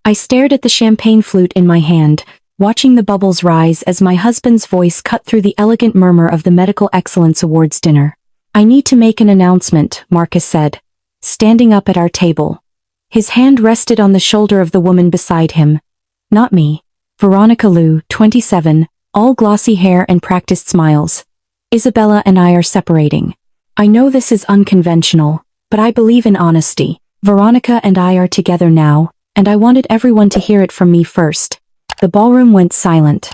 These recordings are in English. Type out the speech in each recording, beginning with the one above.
I stared at the champagne flute in my hand, watching the bubbles rise as my husband's voice cut through the elegant murmur of the Medical Excellence Awards dinner. "I need to make an announcement," Marcus said, standing up at our table. His hand rested on the shoulder of the woman beside him. "Not me. Veronica Liu, 27, all glossy hair and practiced smiles. Isabella and I are separating. I know this is unconventional, but I believe in honesty. Veronica and I are together now, and I wanted everyone to hear it from me first." The ballroom went silent.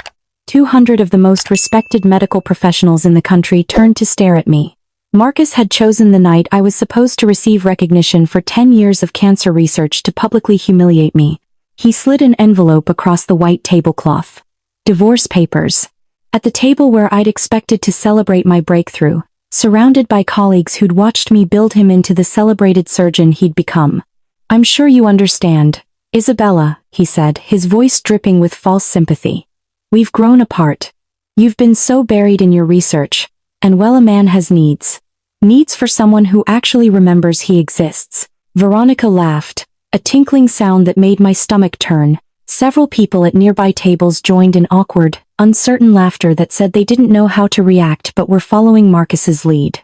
200 of the most respected medical professionals in the country turned to stare at me. Marcus had chosen the night I was supposed to receive recognition for 10 years of cancer research to publicly humiliate me. He slid an envelope across the white tablecloth. Divorce papers. At the table where I'd expected to celebrate my breakthrough, surrounded by colleagues who'd watched me build him into the celebrated surgeon he'd become. "I'm sure you understand, Isabella," he said, his voice dripping with false sympathy. "We've grown apart. You've been so buried in your research, and well, a man has needs. Needs for someone who actually remembers he exists." Veronica laughed, a tinkling sound that made my stomach turn. Several people at nearby tables joined in awkward, uncertain laughter that said they didn't know how to react but were following Marcus's lead.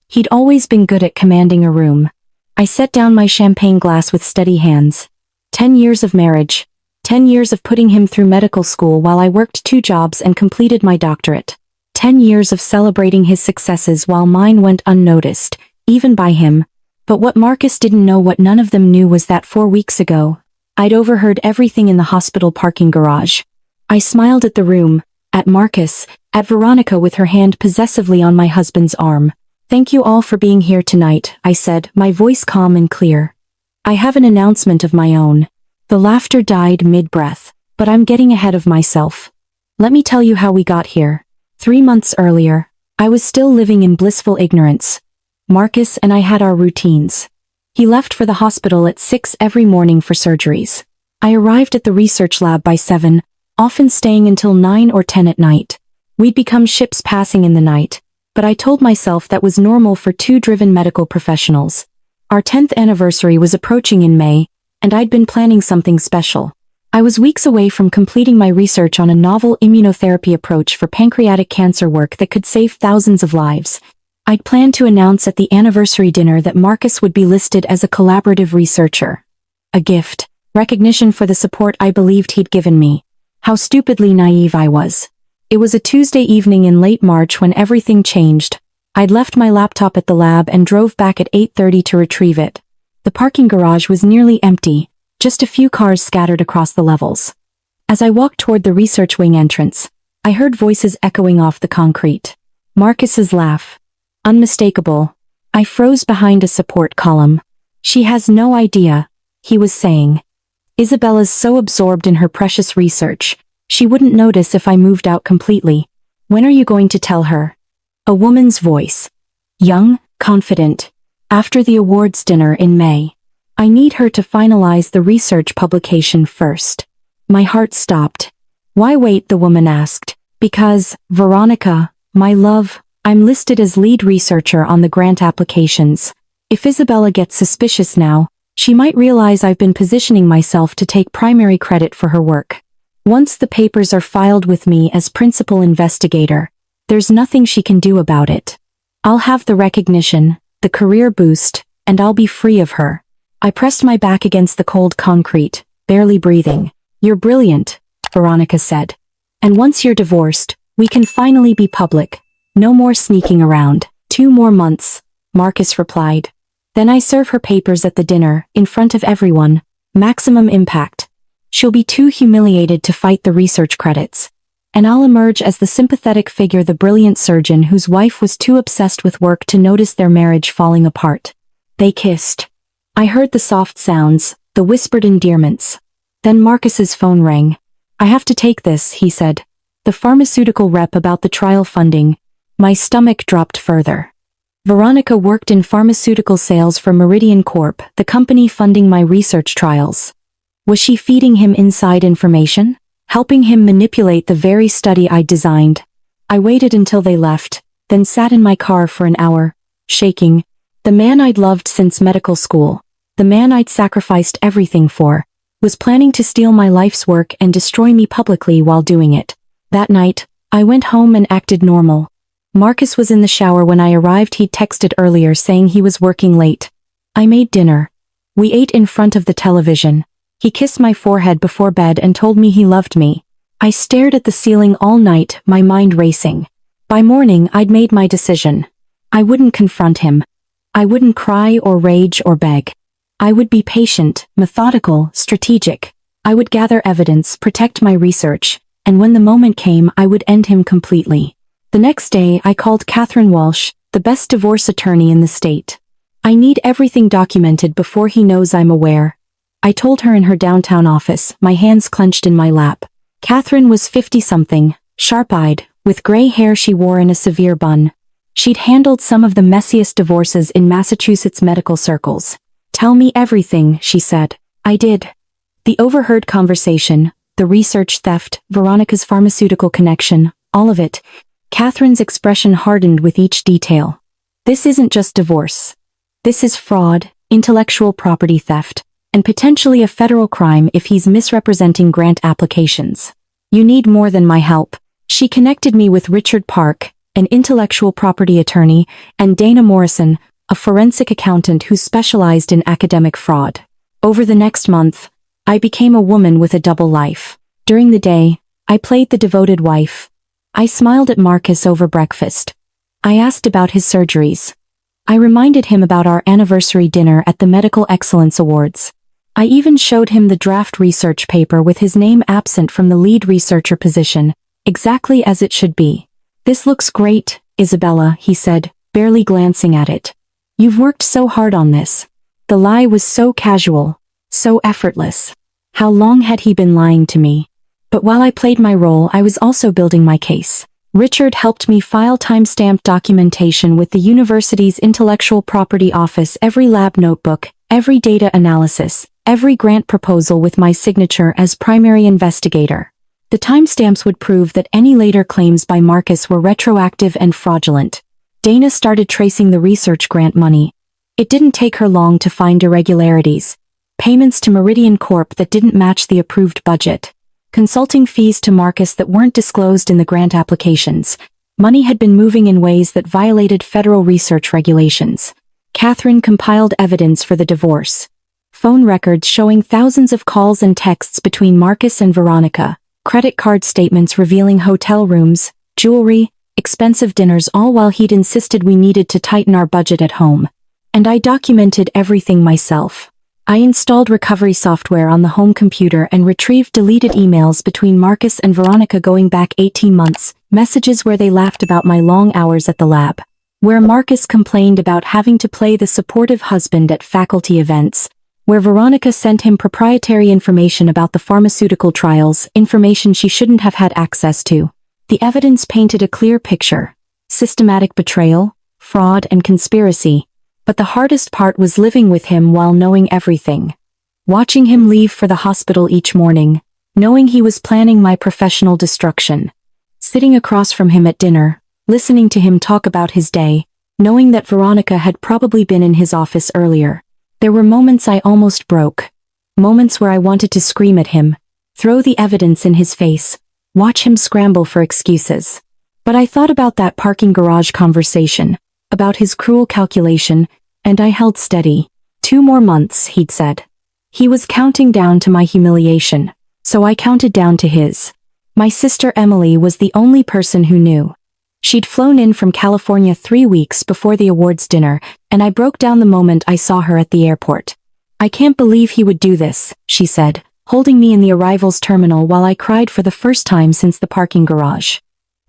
He'd always been good at commanding a room. I set down my champagne glass with steady hands. 10 years of marriage. 10 years of putting him through medical school while I worked 2 jobs and completed my doctorate. 10 years of celebrating his successes while mine went unnoticed, even by him. But what Marcus didn't know, what none of them knew, was that 4 weeks ago, I'd overheard everything in the hospital parking garage. I smiled at the room, at Marcus, at Veronica with her hand possessively on my husband's arm. "Thank you all for being here tonight," I said, my voice calm and clear. "I have an announcement of my own." The laughter died mid-breath. "But I'm getting ahead of myself. Let me tell you how we got here. 3 months earlier, I was still living in blissful ignorance. Marcus and I had our routines. He left for the hospital at 6 every morning for surgeries. I arrived at the research lab by 7, often staying until 9 or 10 at night. We'd become ships passing in the night, but I told myself that was normal for 2 driven medical professionals. Our 10th anniversary was approaching in May, and I'd been planning something special. I was weeks away from completing my research on a novel immunotherapy approach for pancreatic cancer, work that could save thousands of lives. I'd planned to announce at the anniversary dinner that Marcus would be listed as a collaborative researcher. A gift, recognition for the support I believed he'd given me. How stupidly naive I was. It was a Tuesday evening in late March when everything changed. I'd left my laptop at the lab and drove back at 8:30 to retrieve it. The parking garage was nearly empty, just a few cars scattered across the levels. As I walked toward the research wing entrance, I heard voices echoing off the concrete. Marcus's laugh. Unmistakable. I froze behind a support column. "She has no idea," he was saying. "Isabella's so absorbed in her precious research, she wouldn't notice if I moved out completely. When are you going to tell her?" A woman's voice. Young, confident. "After the awards dinner in May. I need her to finalize the research publication first." My heart stopped. "Why wait?" the woman asked. "Because, Veronica, my love, I'm listed as lead researcher on the grant applications. If Isabella gets suspicious now, she might realize I've been positioning myself to take primary credit for her work. Once the papers are filed with me as principal investigator, there's nothing she can do about it. I'll have the recognition, the career boost, and I'll be free of her." I pressed my back against the cold concrete, barely breathing. "You're brilliant," Veronica said. "And once you're divorced, we can finally be public. No more sneaking around." 2 more months, Marcus replied. "Then I serve her papers at the dinner, in front of everyone. Maximum impact. She'll be too humiliated to fight the research credits. And I'll emerge as the sympathetic figure, the brilliant surgeon whose wife was too obsessed with work to notice their marriage falling apart." They kissed. I heard the soft sounds, the whispered endearments. Then Marcus's phone rang. "I have to take this," he said. "The pharmaceutical rep about the trial funding." My stomach dropped further. Veronica worked in pharmaceutical sales for Meridian Corp., the company funding my research trials. Was she feeding him inside information? Helping him manipulate the very study I designed? I waited until they left, then sat in my car for an hour, shaking. The man I'd loved since medical school. The man I'd sacrificed everything for. was planning to steal my life's work and destroy me publicly while doing it. That night, I went home and acted normal. Marcus was in the shower when I arrived. He'd texted earlier saying he was working late. I made dinner. We ate in front of the television. He kissed my forehead before bed and told me he loved me. I stared at the ceiling all night, my mind racing. By morning, I'd made my decision. I wouldn't confront him. I wouldn't cry or rage or beg. I would be patient, methodical, strategic. I would gather evidence, protect my research, and when the moment came, I would end him completely. The next day, I called Catherine Walsh, the best divorce attorney in the state. I need everything documented before he knows I'm aware. I told her in her downtown office, my hands clenched in my lap. Catherine was 50-something, sharp-eyed, with gray hair she wore in a severe bun. She'd handled some of the messiest divorces in Massachusetts medical circles. "Tell me everything," she said. I did. The overheard conversation, the research theft, Veronica's pharmaceutical connection, all of it. Catherine's expression hardened with each detail. "This isn't just divorce. This is fraud, intellectual property theft, and potentially a federal crime if he's misrepresenting grant applications. You need more than my help." She connected me with Richard Park, an intellectual property attorney, and Dana Morrison, a forensic accountant who specialized in academic fraud. Over the next month, I became a woman with a double life. During the day, I played the devoted wife. I smiled at Marcus over breakfast. I asked about his surgeries. I reminded him about our anniversary dinner at the Medical Excellence Awards. I even showed him the draft research paper with his name absent from the lead researcher position, exactly as it should be. "This looks great, Isabella," he said, barely glancing at it. "You've worked so hard on this." The lie was so casual, so effortless. How long had he been lying to me? But while I played my role, I was also building my case. Richard helped me file timestamped documentation with the university's intellectual property office, every lab notebook, every data analysis, every grant proposal with my signature as primary investigator. The timestamps would prove that any later claims by Marcus were retroactive and fraudulent. Dana started tracing the research grant money. It didn't take her long to find irregularities. Payments to Meridian Corp that didn't match the approved budget. Consulting fees to Marcus that weren't disclosed in the grant applications. Money had been moving in ways that violated federal research regulations. Catherine compiled evidence for the divorce. Phone records showing thousands of calls and texts between Marcus and Veronica. Credit card statements revealing hotel rooms, jewelry, expensive dinners, all while he'd insisted we needed to tighten our budget at home. And I documented everything myself. I installed recovery software on the home computer and retrieved deleted emails between Marcus and Veronica going back 18 months, messages where they laughed about my long hours at the lab, where Marcus complained about having to play the supportive husband at faculty events, where Veronica sent him proprietary information about the pharmaceutical trials, information she shouldn't have had access to. The evidence painted a clear picture: systematic betrayal, fraud, and conspiracy. But the hardest part was living with him while knowing everything. Watching him leave for the hospital each morning, knowing he was planning my professional destruction. Sitting across from him at dinner, listening to him talk about his day, knowing that Veronica had probably been in his office earlier. There were moments I almost broke. Moments where I wanted to scream at him, throw the evidence in his face, watch him scramble for excuses. But I thought about that parking garage conversation, about his cruel calculation, and I held steady. 2 more months, he'd said. He was counting down to my humiliation, so I counted down to his. My sister Emily was the only person who knew. She'd flown in from California 3 weeks before the awards dinner, and I broke down the moment I saw her at the airport. "I can't believe he would do this," she said, holding me in the arrivals terminal while I cried for the first time since the parking garage.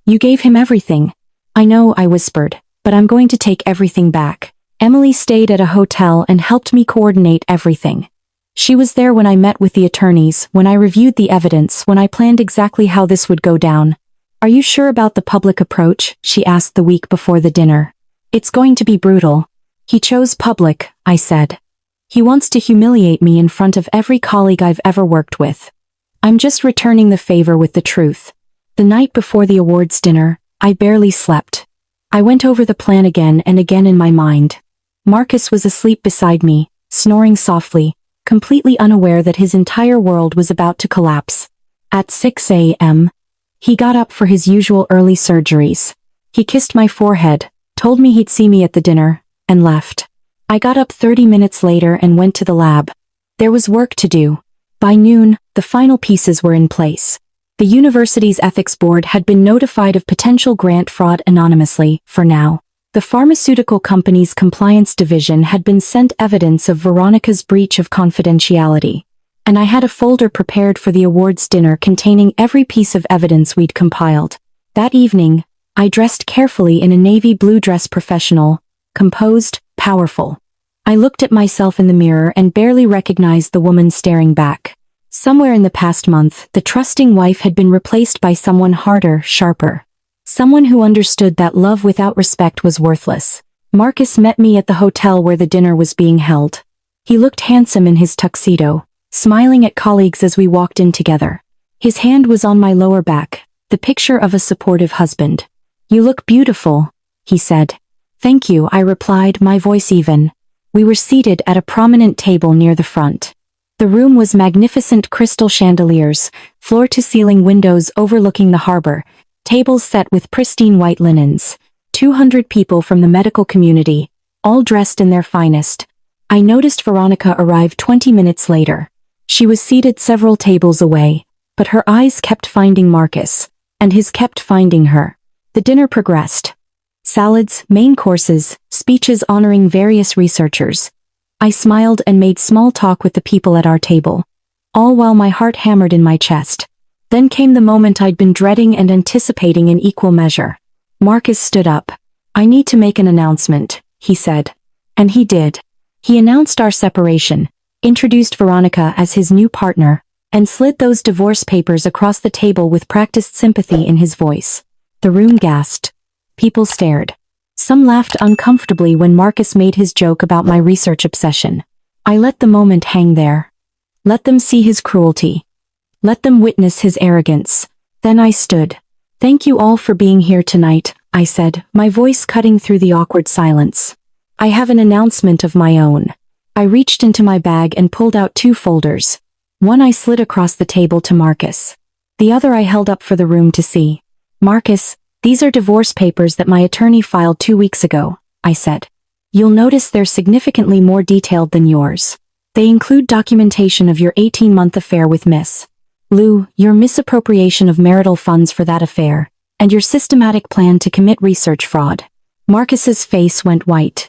"You gave him everything." "I know," I whispered, "but I'm going to take everything back." Emily stayed at a hotel and helped me coordinate everything. She was there when I met with the attorneys, when I reviewed the evidence, when I planned exactly how this would go down. "Are you sure about the public approach?" she asked the week before the dinner. "It's going to be brutal." "He chose public," I said. "He wants to humiliate me in front of every colleague I've ever worked with." "I'm just returning the favor with the truth." The night before the awards dinner, I barely slept. I went over the plan again and again in my mind. Marcus was asleep beside me, snoring softly, completely unaware that his entire world was about to collapse. At 6 a.m., he got up for his usual early surgeries. He kissed my forehead, told me he'd see me at the dinner, and left. I got up 30 minutes later and went to the lab. There was work to do. By noon, the final pieces were in place. The university's ethics board had been notified of potential grant fraud anonymously, for now. The pharmaceutical company's compliance division had been sent evidence of Veronica's breach of confidentiality. And I had a folder prepared for the awards dinner containing every piece of evidence we'd compiled. That evening, I dressed carefully in a navy blue dress, professional, composed, powerful. I looked at myself in the mirror and barely recognized the woman staring back. Somewhere in the past month, the trusting wife had been replaced by someone harder, sharper. Someone who understood that love without respect was worthless. Marcus met me at the hotel where the dinner was being held. He looked handsome in his tuxedo, smiling at colleagues as we walked in together. His hand was on my lower back, the picture of a supportive husband. "You look beautiful," he said. "Thank you," I replied, my voice even. We were seated at a prominent table near the front. The room was magnificent, crystal chandeliers, floor-to-ceiling windows overlooking the harbor, tables set with pristine white linens. 200 people from the medical community, all dressed in their finest. I noticed Veronica arrive 20 minutes later. She was seated several tables away, but her eyes kept finding Marcus, and his kept finding her. The dinner progressed. Salads, main courses, speeches honoring various researchers. I smiled and made small talk with the people at our table, all while my heart hammered in my chest. Then came the moment I'd been dreading and anticipating in equal measure. Marcus stood up. "I need to make an announcement," he said. And he did. He announced our separation, introduced Veronica as his new partner, and slid those divorce papers across the table with practiced sympathy in his voice. The room gasped. People stared. Some laughed uncomfortably when Marcus made his joke about my research obsession. I let the moment hang there. Let them see his cruelty. Let them witness his arrogance. Then I stood. "Thank you all for being here tonight," I said, my voice cutting through the awkward silence. "I have an announcement of my own." I reached into my bag and pulled out 2 folders. One I slid across the table to Marcus. The other I held up for the room to see. "Marcus, these are divorce papers that my attorney filed 2 weeks ago," I said. "You'll notice they're significantly more detailed than yours. They include documentation of your 18-month affair with Miss Lou, your misappropriation of marital funds for that affair, and your systematic plan to commit research fraud." Marcus's face went white.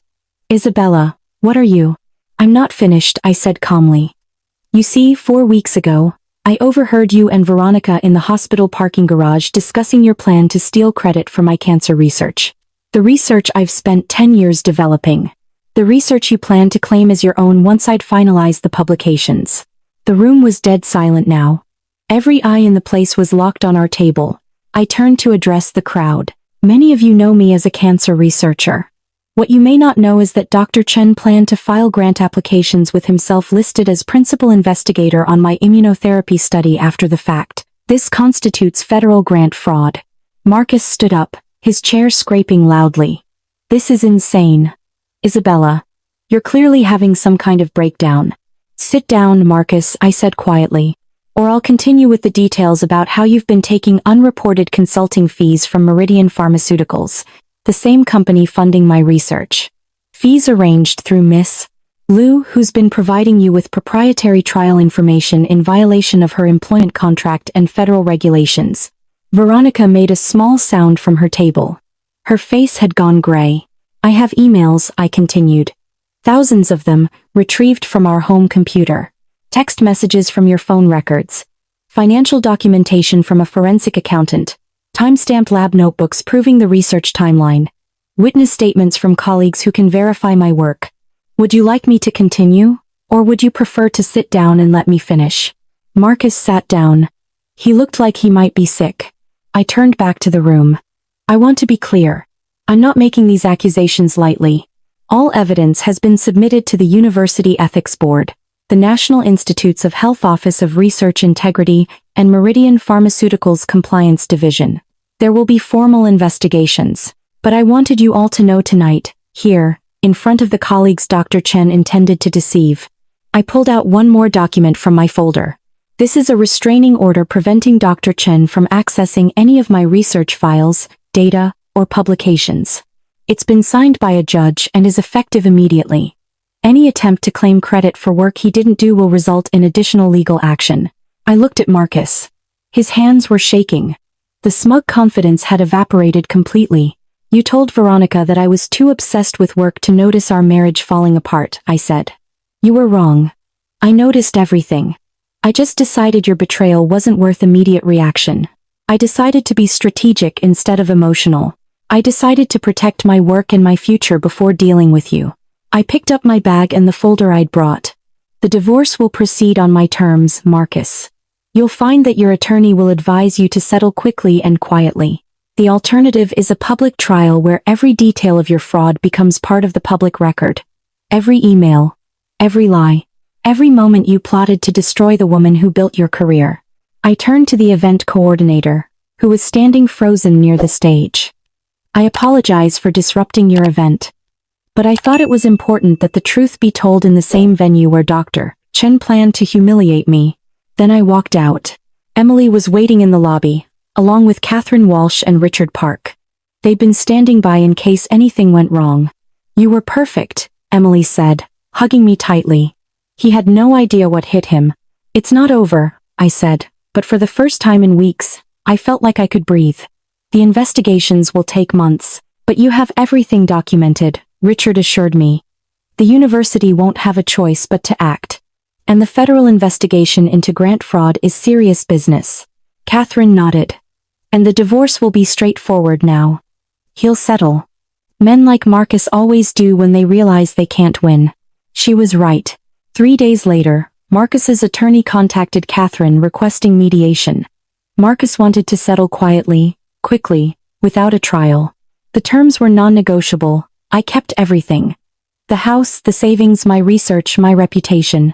"Isabella, what are you?" "I'm not finished," I said calmly. "You see, 4 weeks ago, I overheard you and Veronica in the hospital parking garage discussing your plan to steal credit for my cancer research. The research I've spent 10 years developing. The research you plan to claim as your own once I'd finalized the publications." The room was dead silent now. Every eye in the place was locked on our table. I turned to address the crowd. "Many of you know me as a cancer researcher. What you may not know is that Dr. Chen planned to file grant applications with himself listed as principal investigator on my immunotherapy study after the fact. This constitutes federal grant fraud." Marcus stood up, his chair scraping loudly. "This is insane. Isabella, you're clearly having some kind of breakdown." "Sit down, Marcus," I said quietly. "Or I'll continue with the details about how you've been taking unreported consulting fees from Meridian Pharmaceuticals, the same company funding my research. Fees arranged through Miss Lou, who's been providing you with proprietary trial information in violation of her employment contract and federal regulations." Veronica made a small sound from her table. Her face had gone gray. "I have emails," I continued. "Thousands of them, retrieved from our home computer. Text messages from your phone records. Financial documentation from a forensic accountant. Timestamped lab notebooks proving the research timeline. Witness statements from colleagues who can verify my work. Would you like me to continue, or would you prefer to sit down and let me finish?" Marcus sat down. He looked like he might be sick. I turned back to the room. "I want to be clear. I'm not making these accusations lightly. All evidence has been submitted to the University Ethics Board, the National Institutes of Health Office of Research Integrity, and Meridian Pharmaceuticals Compliance Division. There will be formal investigations. But I wanted you all to know tonight, here, in front of the colleagues Dr. Chen intended to deceive. I pulled out one more document from my folder. This is a restraining order preventing Dr. Chen from accessing any of my research files, data, or publications. It's been signed by a judge and is effective immediately. Any attempt to claim credit for work he didn't do will result in additional legal action. I looked at Marcus. His hands were shaking. The smug confidence had evaporated completely. You told Veronica that I was too obsessed with work to notice our marriage falling apart, I said. You were wrong. I noticed everything. I just decided your betrayal wasn't worth immediate reaction. I decided to be strategic instead of emotional. I decided to protect my work and my future before dealing with you. I picked up my bag and the folder I'd brought. The divorce will proceed on my terms, Marcus. You'll find that your attorney will advise you to settle quickly and quietly. The alternative is a public trial where every detail of your fraud becomes part of the public record. Every email, every lie, every moment you plotted to destroy the woman who built your career. I turned to the event coordinator, who was standing frozen near the stage. I apologize for disrupting your event. But I thought it was important that the truth be told in the same venue where Dr. Chen planned to humiliate me. Then I walked out. Emily was waiting in the lobby, along with Catherine Walsh and Richard Park. They'd been standing by in case anything went wrong. You were perfect, Emily said, hugging me tightly. He had no idea what hit him. It's not over, I said, but for the first time in weeks, I felt like I could breathe. The investigations will take months, but you have everything documented, Richard assured me. The university won't have a choice but to act. And the federal investigation into grant fraud is serious business. Catherine nodded. And the divorce will be straightforward now. He'll settle. Men like Marcus always do when they realize they can't win. She was right. 3 days later, Marcus's attorney contacted Catherine requesting mediation. Marcus wanted to settle quietly, quickly, without a trial. The terms were non-negotiable. I kept everything. The house, the savings, my research, my reputation.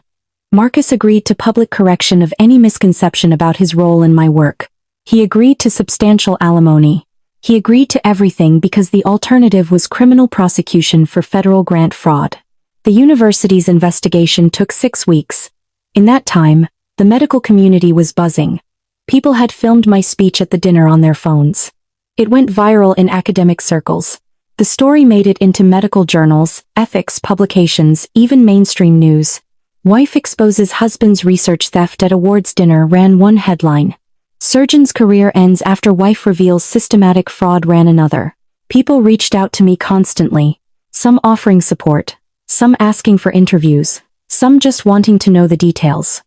Marcus agreed to public correction of any misconception about his role in my work. He agreed to substantial alimony. He agreed to everything because the alternative was criminal prosecution for federal grant fraud. The university's investigation took 6 weeks. In that time, the medical community was buzzing. People had filmed my speech at the dinner on their phones. It went viral in academic circles. The story made it into medical journals, ethics publications, even mainstream news. Wife exposes husband's research theft at awards dinner ran one headline. Surgeon's career ends after wife reveals systematic fraud ran another. People reached out to me constantly, some offering support, some asking for interviews, some just wanting to know the details.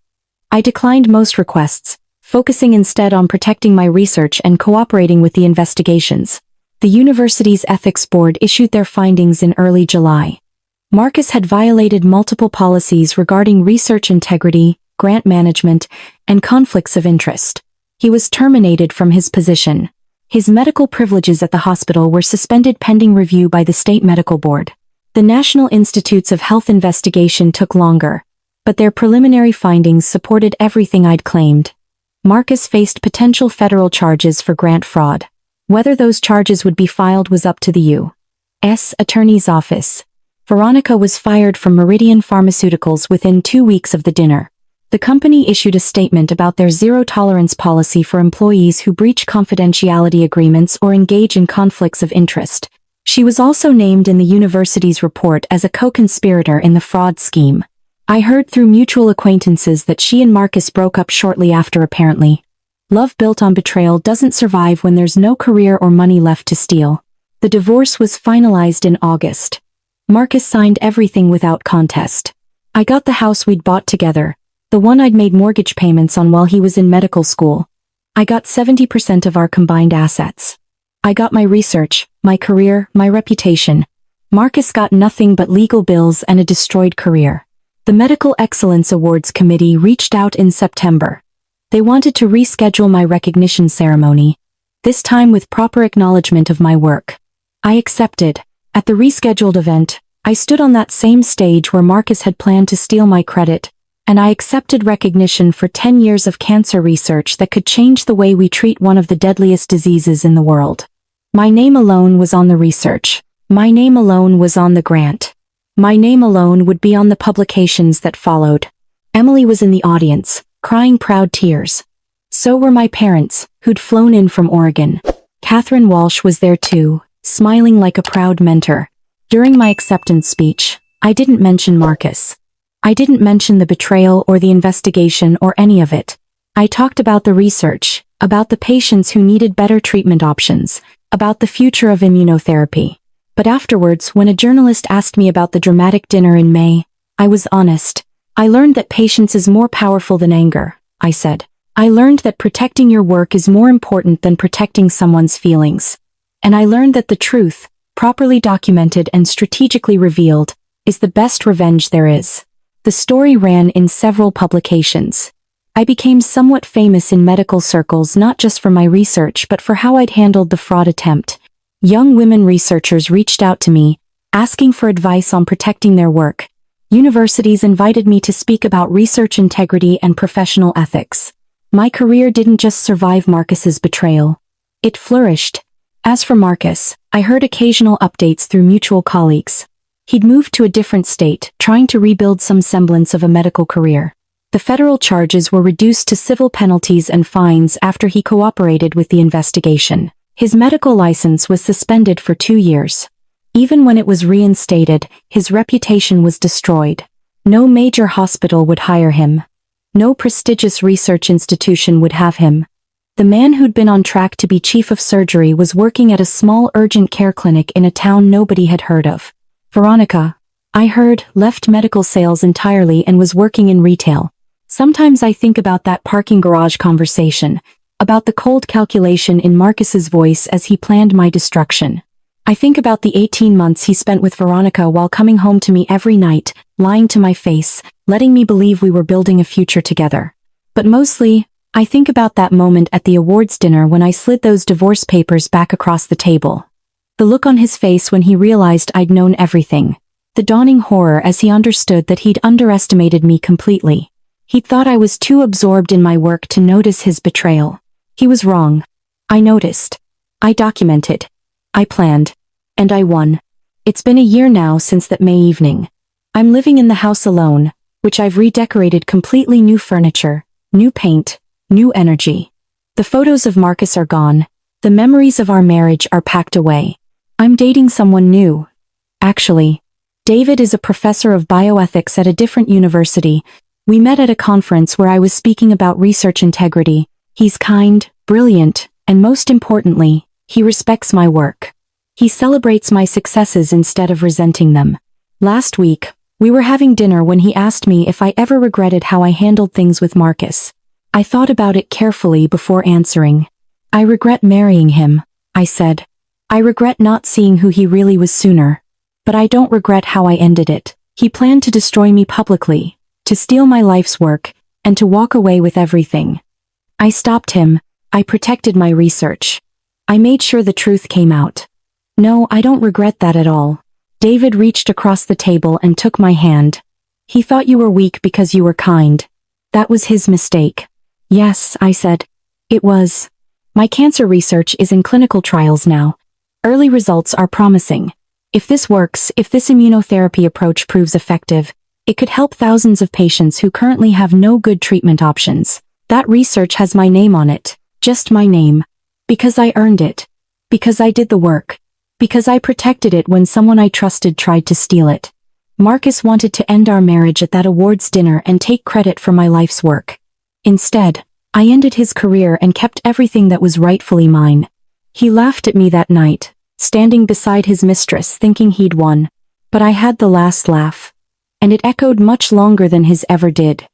I declined most requests, focusing instead on protecting my research and cooperating with the investigations. The university's ethics board issued their findings in early July. Marcus had violated multiple policies regarding research integrity, grant management, and conflicts of interest. He was terminated from his position. His medical privileges at the hospital were suspended pending review by the state medical board. The National Institutes of Health investigation took longer, but their preliminary findings supported everything I'd claimed. Marcus faced potential federal charges for grant fraud. Whether those charges would be filed was up to the U.S. Attorney's Office. Veronica was fired from Meridian Pharmaceuticals within 2 weeks of the dinner. The company issued a statement about their zero-tolerance policy for employees who breach confidentiality agreements or engage in conflicts of interest. She was also named in the university's report as a co-conspirator in the fraud scheme. I heard through mutual acquaintances that she and Marcus broke up shortly after apparently. Love built on betrayal doesn't survive when there's no career or money left to steal. The divorce was finalized in August. Marcus signed everything without contest. I got the house we'd bought together, the one I'd made mortgage payments on while he was in medical school. I got 70% of our combined assets. I got my research, my career, my reputation. Marcus got nothing but legal bills and a destroyed career. The Medical Excellence Awards Committee reached out in September. They wanted to reschedule my recognition ceremony, this time with proper acknowledgement of my work. I accepted. At the rescheduled event, I stood on that same stage where Marcus had planned to steal my credit, and I accepted recognition for 10 years of cancer research that could change the way we treat one of the deadliest diseases in the world. My name alone was on the research. My name alone was on the grant. My name alone would be on the publications that followed. Emily was in the audience, crying proud tears. So were my parents, who'd flown in from Oregon. Catherine Walsh was there too, smiling like a proud mentor. During my acceptance speech, I didn't mention Marcus. I didn't mention the betrayal or the investigation or any of it. I talked about the research, about the patients who needed better treatment options, about the future of immunotherapy. But afterwards, when a journalist asked me about the dramatic dinner in May, I was honest. I learned that patience is more powerful than anger, I said. I learned that protecting your work is more important than protecting someone's feelings. And I learned that the truth, properly documented and strategically revealed, is the best revenge there is. The story ran in several publications. I became somewhat famous in medical circles not just for my research but for how I'd handled the fraud attempt. Young women researchers reached out to me, asking for advice on protecting their work. Universities invited me to speak about research integrity and professional ethics. My career didn't just survive Marcus's betrayal. It flourished. As for Marcus, I heard occasional updates through mutual colleagues. He'd moved to a different state, trying to rebuild some semblance of a medical career. The federal charges were reduced to civil penalties and fines after he cooperated with the investigation. His medical license was suspended for 2 years. Even when it was reinstated, his reputation was destroyed. No major hospital would hire him. No prestigious research institution would have him. The man who'd been on track to be chief of surgery was working at a small urgent care clinic in a town nobody had heard of. Veronica, I heard, left medical sales entirely and was working in retail. Sometimes I think about that parking garage conversation, about the cold calculation in Marcus's voice as he planned my destruction. I think about the 18 months he spent with Veronica while coming home to me every night, lying to my face, letting me believe we were building a future together. But mostly, I think about that moment at the awards dinner when I slid those divorce papers back across the table. The look on his face when he realized I'd known everything. The dawning horror as he understood that he'd underestimated me completely. He'd thought I was too absorbed in my work to notice his betrayal. He was wrong. I noticed. I documented. I planned. And I won. It's been a year now since that May evening. I'm living in the house alone, which I've redecorated completely new furniture, new paint, new energy. The photos of Marcus are gone. The memories of our marriage are packed away. I'm dating someone new. Actually, David is a professor of bioethics at a different university. We met at a conference where I was speaking about research integrity. He's kind, brilliant, and most importantly, he respects my work. He celebrates my successes instead of resenting them. Last week, we were having dinner when he asked me if I ever regretted how I handled things with Marcus. I thought about it carefully before answering. I regret marrying him, I said. I regret not seeing who he really was sooner. But I don't regret how I ended it. He planned to destroy me publicly, to steal my life's work, and to walk away with everything. I stopped him. I protected my research. I made sure the truth came out. No, I don't regret that at all. David reached across the table and took my hand. He thought you were weak because you were kind. That was his mistake. Yes, I said. It was. My cancer research is in clinical trials now. Early results are promising. If this works, if this immunotherapy approach proves effective, it could help thousands of patients who currently have no good treatment options. That research has my name on it, just my name. Because I earned it. Because I did the work. Because I protected it when someone I trusted tried to steal it. Marcus wanted to end our marriage at that awards dinner and take credit for my life's work. Instead, I ended his career and kept everything that was rightfully mine. He laughed at me that night, standing beside his mistress thinking he'd won. But I had the last laugh. And it echoed much longer than his ever did.